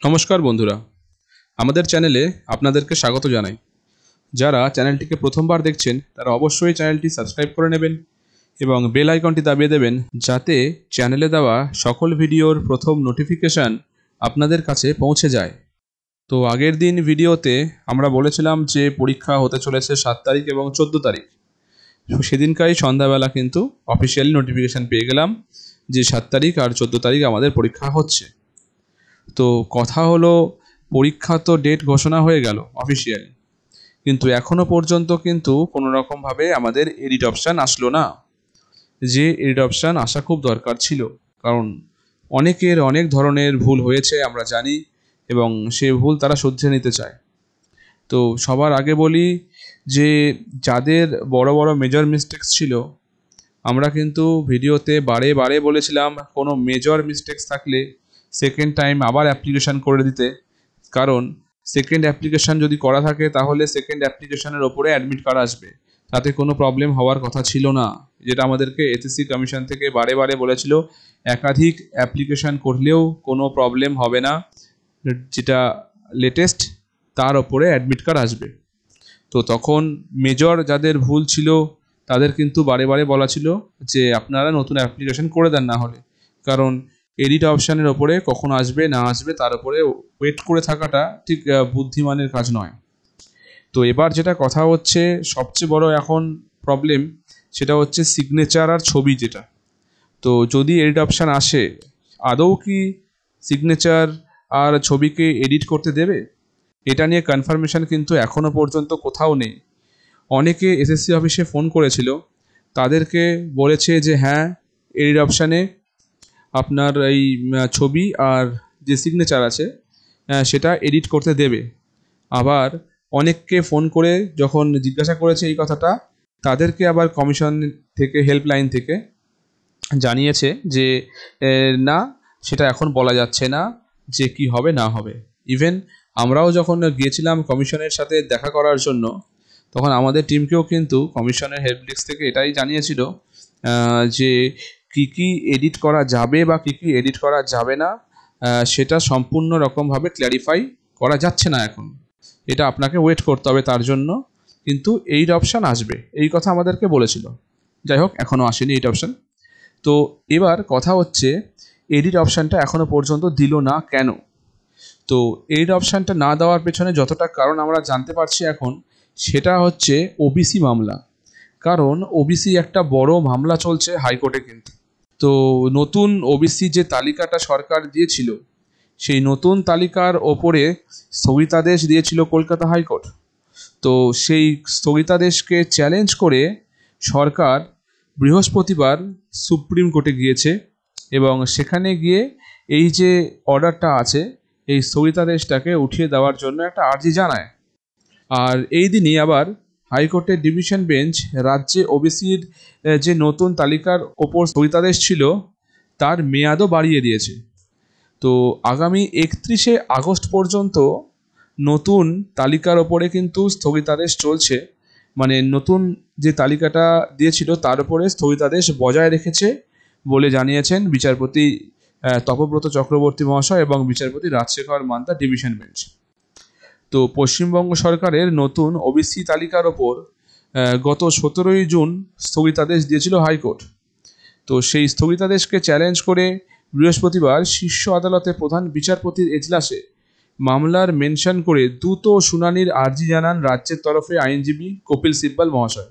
নমস্কার বন্ধুরা, আমাদের চ্যানেলে আপনাদেরকে স্বাগত জানাই। যারা চ্যানেলটিকে প্রথমবার দেখছেন তারা অবশ্যই চ্যানেলটি সাবস্ক্রাইব করে নেবেন এবং বেল আইকনটি দাবিয়ে দেবেন, যাতে চ্যানেলে দেওয়া সকল ভিডিওর প্রথম নোটিফিকেশান আপনাদের কাছে পৌঁছে যায়। তো আগের দিন ভিডিওতে আমরা বলেছিলাম যে পরীক্ষা হতে চলেছে 7 তারিখ এবং 14 তারিখ। তো সেদিনকারই সন্ধ্যাবেলা কিন্তু অফিসিয়ালি নোটিফিকেশান পেয়ে গেলাম যে 7 তারিখ আর 14 তারিখ আমাদের পরীক্ষা হচ্ছে। তো কথা হলো, পরীক্ষা তো ডেট ঘোষণা হয়ে গেল অফিসিয়ালি, কিন্তু এখনও পর্যন্ত কিন্তু কোনো রকমভাবে আমাদের এডিট অপশান আসলো না। যে এডিট অপশান আসা খুব দরকার ছিল, কারণ অনেকের অনেক ধরনের ভুল হয়েছে আমরা জানি, এবং সে ভুল তারা শুধরে নিতে চায়। তো সবার আগে বলি যে যাদের বড় বড় মেজর মিস্টেকস ছিল, আমরা কিন্তু ভিডিওতে বারে বারে বলেছিলাম কোনো মেজর মিস্টেকস থাকলে সেকেন্ড টাইম আবার অ্যাপ্লিকেশান করে দিতে, কারণ সেকেন্ড অ্যাপ্লিকেশান যদি করা থাকে তাহলে সেকেন্ড অ্যাপ্লিকেশানের ওপরে অ্যাডমিট কার্ড আসবে, তাতে কোনো প্রবলেম হওয়ার কথা ছিল না, যেটা আমাদেরকে এসএসসি কমিশন থেকে বারে বারে বলেছিল। একাধিক অ্যাপ্লিকেশান করলেও কোনো প্রবলেম হবে না, যেটা লেটেস্ট তার ওপরে অ্যাডমিট কার্ড আসবে। তো তখন মেজর যাদের ভুল ছিল তাদের কিন্তু বারে বারে বলা ছিল যে আপনারা নতুন অ্যাপ্লিকেশান করে দেন, না হলে, কারণ এডিট অপশানের ওপরে কখন আসবে না আসবে তার উপরে ওয়েট করে থাকাটা ঠিক বুদ্ধিমানের কাজ নয়। তো এবার যেটা কথা হচ্ছে, সবচেয়ে বড় এখন প্রবলেম সেটা হচ্ছে সিগনেচার আর ছবি যেটা। তো যদি এডিট অপশান আসে, আদৌ কি সিগনেচার আর ছবিকে এডিট করতে দেবে? এটা নিয়ে কনফার্মেশন কিন্তু এখনও পর্যন্ত কোথাও নেই। অনেকে এসএসসি অফিসে ফোন করেছিল, তাদেরকে বলেছে যে হ্যাঁ, এডিট অপশানে আপনার এই ছবি আর যে সিগনেচার আছে সেটা এডিট করতে দেবে। আবার অনেককে ফোন করে যখন জিজ্ঞাসা করেছে এই কথাটা, তাদেরকে আবার কমিশন থেকে হেল্পলাইন থেকে জানিয়েছে যে না, সেটা এখন বলা যাচ্ছে না যে কি হবে না হবে। ইভেন আমরাও যখন গিয়েছিলাম কমিশনের সাথে দেখা করার জন্য, তখন আমাদের টিমকেও কিন্তু কমিশনের হেল্প ডেস্ক থেকে এটাই জানিয়েছিল যে কী কী এডিট করা যাবে বা কী কী এডিট করা যাবে না, সেটা সম্পূর্ণ রকমভাবে ক্ল্যারিফাই করা যাচ্ছে না এখন। এটা আপনাকে ওয়েট করতে হবে তার জন্য, কিন্তু এইট অপশান আসবে এই কথা আমাদেরকে বলেছিল। যাই হোক, এখনও আসেনি এইট অপশান। তো এবার কথা হচ্ছে, এডিট অপশানটা এখনও পর্যন্ত দিল না কেন? তো এডিট অপশানটা না দেওয়ার পেছনে যতটা কারণ আমরা জানতে পারছি এখন, সেটা হচ্ছে ওবিসি মামলা। কারণ ওবিসি একটা বড় মামলা চলছে হাইকোর্টে কিন্তু। তো নতুন ওবিসি যে তালিকাটা সরকার দিয়েছিল, সেই নতুন তালিকার ওপরে স্থগিতাদেশ দিয়েছিল কলকাতা হাইকোর্ট। তো সেই স্থগিতাদেশকে চ্যালেঞ্জ করে সরকার বৃহস্পতিবার সুপ্রিম কোর্টে গিয়েছে, এবং সেখানে গিয়ে এই যে অর্ডারটা আছে, এই স্থগিতাদেশটাকে উঠিয়ে দেওয়ার জন্য একটা আর্জি জানায়। আর এই দিনই আবার হাইকোর্টের ডিভিশন বেঞ্চ রাজ্যে ওবিসির যে নতুন তালিকার ওপর স্থগিতাদেশ ছিল তার মেয়াদও বাড়িয়ে দিয়েছে। তো আগামী 31শে আগস্ট পর্যন্ত নতুন তালিকার ওপরে কিন্তু স্থগিতাদেশ চলছে, মানে নতুন যে তালিকাটা দিয়েছিল তার উপরে স্থগিতাদেশ বজায় রেখেছে বলে জানিয়েছেন বিচারপতি তপব্রত চক্রবর্তী মহাশয় এবং বিচারপতি রাজশেখর মান্তা ডিভিশন বেঞ্চ। তো পশ্চিমবঙ্গ সরকারের নতুন ওবিসি তালিকার ওপর গত 17ই জুন স্থগিতাদেশ দিয়েছিল হাইকোর্ট। তো সেই স্থগিতাদেশকে চ্যালেঞ্জ করে বৃহস্পতিবার শীর্ষ আদালতের প্রধান বিচারপতির এজলাসে মামলার মেনশন করে দ্রুত শুনানির আর্জি জানান রাজ্যের তরফে আইনজীবী কপিল সিব্বল মহাশয়।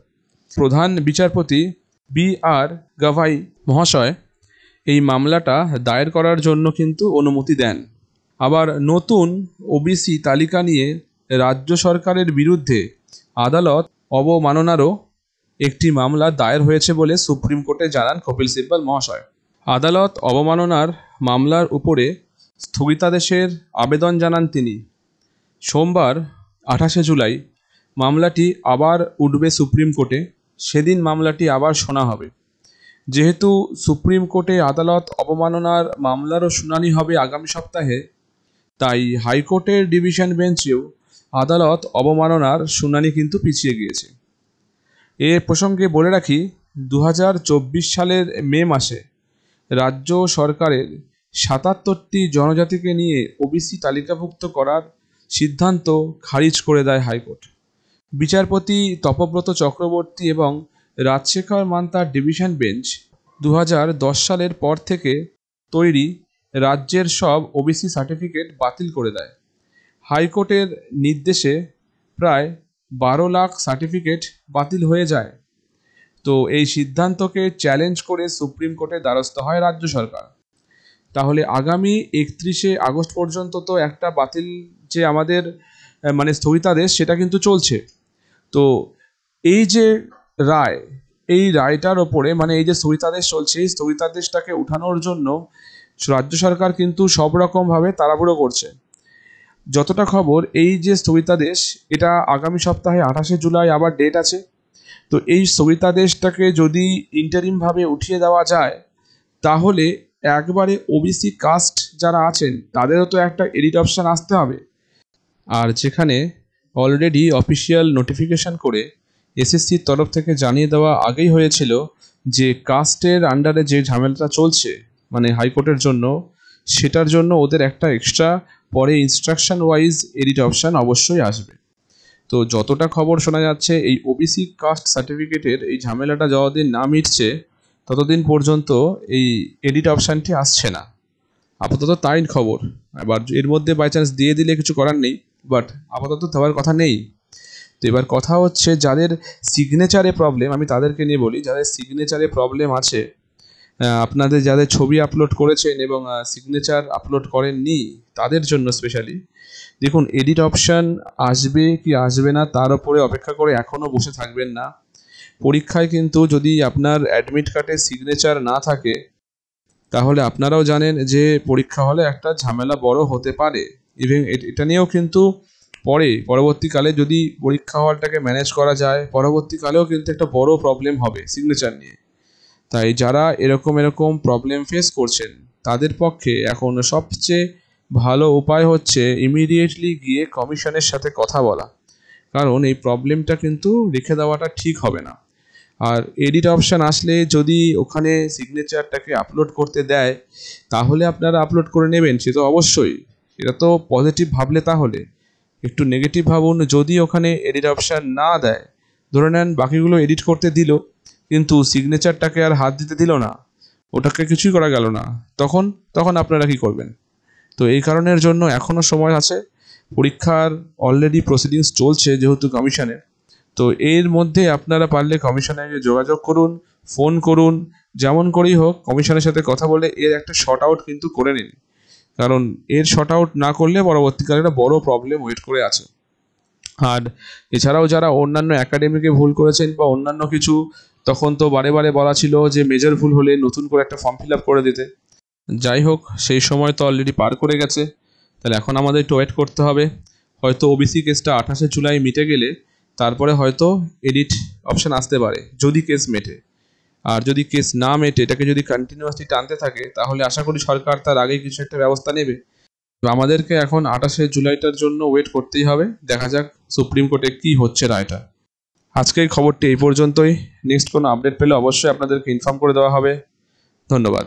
প্রধান বিচারপতি বি.আর. গাভাই মহাশয় এই মামলাটা দায়ের করার জন্য কিন্তু অনুমতি দেন। আবার নতুন ওবিসি তালিকা নিয়ে রাজ্য সরকারের বিরুদ্ধে আদালত অবমাননারও একটি মামলা দায়ের হয়েছে বলে সুপ্রিম কোর্টে জানান কপিল সিব্বল মহাশয়। আদালত অবমাননার মামলার উপরে স্থগিতাদেশের আবেদন জানান তিনি। সোমবার 28শে জুলাই মামলাটি আবার উঠবে সুপ্রিম কোর্টে, সেদিন মামলাটি আবার শোনা হবে। যেহেতু সুপ্রিম কোর্টে আদালত অবমাননার মামলারও শুনানি হবে আগামী সপ্তাহে, তাই হাইকোর্টের ডিভিশন বেঞ্চেও আদালত অবমাননার শুনানি কিন্তু পিছিয়ে গিয়েছে। এ প্রসঙ্গে বলে রাখি, 2024 সালের মে মাসে রাজ্য সরকারের ৭৭টি জনজাতিকে নিয়ে ওবিসি তালিকাভুক্ত করার সিদ্ধান্ত খারিজ করে দেয় হাইকোর্ট। বিচারপতি তপব্রত চক্রবর্তী এবং রাজশেখর মান্তার ডিভিশন বেঞ্চ 2010 সালের পর থেকে তৈরি রাজ্যের সব ওবিসি সার্টিফিকেট বাতিল করে দেয়। হাইকোর্টের নির্দেশে প্রায় 12 লাখ সার্টিফিকেট বাতিল হয়ে যায়। তো এই সিদ্ধান্তকে চ্যালেঞ্জ করে সুপ্রিম কোর্টে দ্বারস্থ হয় রাজ্য সরকার। তাহলে আগামী 31শে আগস্ট পর্যন্ত তো একটা বাতিল যে আমাদের স্থগিতাদেশ সেটা কিন্তু চলছে। তো এই যে রায়, এই রায়টার ওপরে এই যে স্থগিতাদেশ চলছে, এই স্থগিতাদেশটাকে উঠানোর জন্য রাজ্য সরকার কিন্তু সব রকমভাবে তাড়াহুড়ো করছে। যতটা খবর, এই যে স্থগিতাদেশ এটা আগামী সপ্তাহে 28শে জুলাই আবার ডেট আছে। তো এই স্থগিতাদেশটাকে যদি ইন্টারিমভাবে উঠিয়ে দেওয়া যায় তাহলে একবারে ওবিসি কাস্ট যারা আছেন তাদেরও তো একটা এডিট অপশান আসতে হবে। আর যেখানে অলরেডি অফিসিয়াল নোটিফিকেশান করে এসএসসির তরফ থেকে জানিয়ে দেওয়া আগেই হয়েছিল যে কাস্টের আন্ডারে যে ঝামেলাটা চলছে হাইকোর্টের জন্য, সেটার জন্য ওদের একটা এক্সট্রা পরে ইনস্ট্রাকশন ওয়াইজ এডিট অপশান অবশ্যই আসবে। তো যতটা খবর শোনা যাচ্ছে, এই ওবিসি কাস্ট সার্টিফিকেটের এই ঝামেলাটা যতদিন না মিটছে ততদিন পর্যন্ত এই এডিট অপশানটি আসছে না, আপাতত তাই খবর। এবার এর মধ্যে বাই চান্স দিয়ে দিলে কিছু করার নেই, বাট আপাতত দেওয়ার কথা নেই। তো এবার কথা হচ্ছে যাদের সিগনেচারে প্রবলেম, আমি তাদেরকে নিয়ে বলি, যাদের সিগনেচারে প্রবলেম আছে, আপনাদের যাদের ছবি আপলোড করেছেন এবং সিগনেচার আপলোড করেননি তাদের জন্য স্পেশালি দেখুন, এডিট অপশান আসবে কি আসবে না তার উপরে অপেক্ষা করে এখনও বসে থাকবেন না। পরীক্ষায় কিন্তু যদি আপনার অ্যাডমিট কার্ডে সিগনেচার না থাকে তাহলে আপনারাও জানেন যে পরীক্ষা হলে একটা ঝামেলা বড় হতে পারে। ইভেন এটা নিয়েও কিন্তু পরবর্তীকালে যদি পরীক্ষা হলটাকে ম্যানেজ করা যায়, পরবর্তীকালেও কিন্তু একটা বড় প্রবলেম হবে সিগনেচার নিয়ে। তাই যারা এরকম প্রবলেম ফেস করছেন তাদের পক্ষে এখন সবচেয়ে ভালো উপায় হচ্ছে ইমিডিয়েটলি গিয়ে কমিশনের সাথে কথা বলা, কারণ এই প্রবলেমটা কিন্তু রেখে দেওয়াটা ঠিক হবে না। আর এডিট অপশান আসলে যদি ওখানে সিগনেচারটাকে আপলোড করতে দেয় তাহলে আপনারা আপলোড করে নেবেন, সে তো অবশ্যই। এটা তো পজিটিভ ভাবলে, তাহলে একটু নেগেটিভ ভাবুন, যদি ওখানে এডিট অপশান না দেয়, ধরে নেন বাকিগুলো এডিট করতে দিল কিন্তু সিগনেচারটাকে আর হাত দিতে দিল না, ওটাকে কিছুই করা গেল না, তখন আপনারা কি করবেন? তো এই কারণের জন্য এখনও সময় আছে। পরীক্ষার অলরেডি প্রসিডিংস চলছে যেহেতু কমিশনের, তো এর মধ্যে আপনারা পারলে কমিশনে যোগাযোগ করুন, ফোন করুন, যেমন করেই হোক কমিশনের সাথে কথা বলে এর একটা শর্ট আউট কিন্তু করে নিন, কারণ এর শর্ট আউট না করলে পরবর্তীকালে একটা বড় প্রবলেম ওয়েট করে আছে। আর এছাড়াও যারা অন্যান্য একাডেমিকে ভুল করেছেন বা অন্যান্য কিছু, তখন তো বারে বলা ছিল যে মেজর ভুল হলে নতুন করে একটা ফর্ম ফিল আপ করে দিতে। যাই হোক, সেই সময় তো অলরেডি পার করে গেছে, তাহলে এখন আমাদের একটু ওয়েট করতে হবে। হয়তো ওবিসি কেসটা 28শে জুলাই মিটে গেলে তারপরে হয়তো এডিট অপশান আসতে পারে যদি কেস মেটে। আর যদি কেস না মেটে, এটাকে যদি কন্টিনিউয়াসলি টানতে থাকে তাহলে আশা করি সরকার তার আগেই কিছু একটা ব্যবস্থা নেবে। আমাদেরকে এখন 28শে জুলাইটার জন্য ওয়েট করতেই হবে, দেখা যাক সুপ্রিম কোর্টে কী হচ্ছে রায়টা। আজকের খবরটি এই পর্যন্তই। নেক্সট কোনো আপডেট পেলে অবশ্যই আপনাদেরকে ইনফর্ম করে দেওয়া হবে। ধন্যবাদ।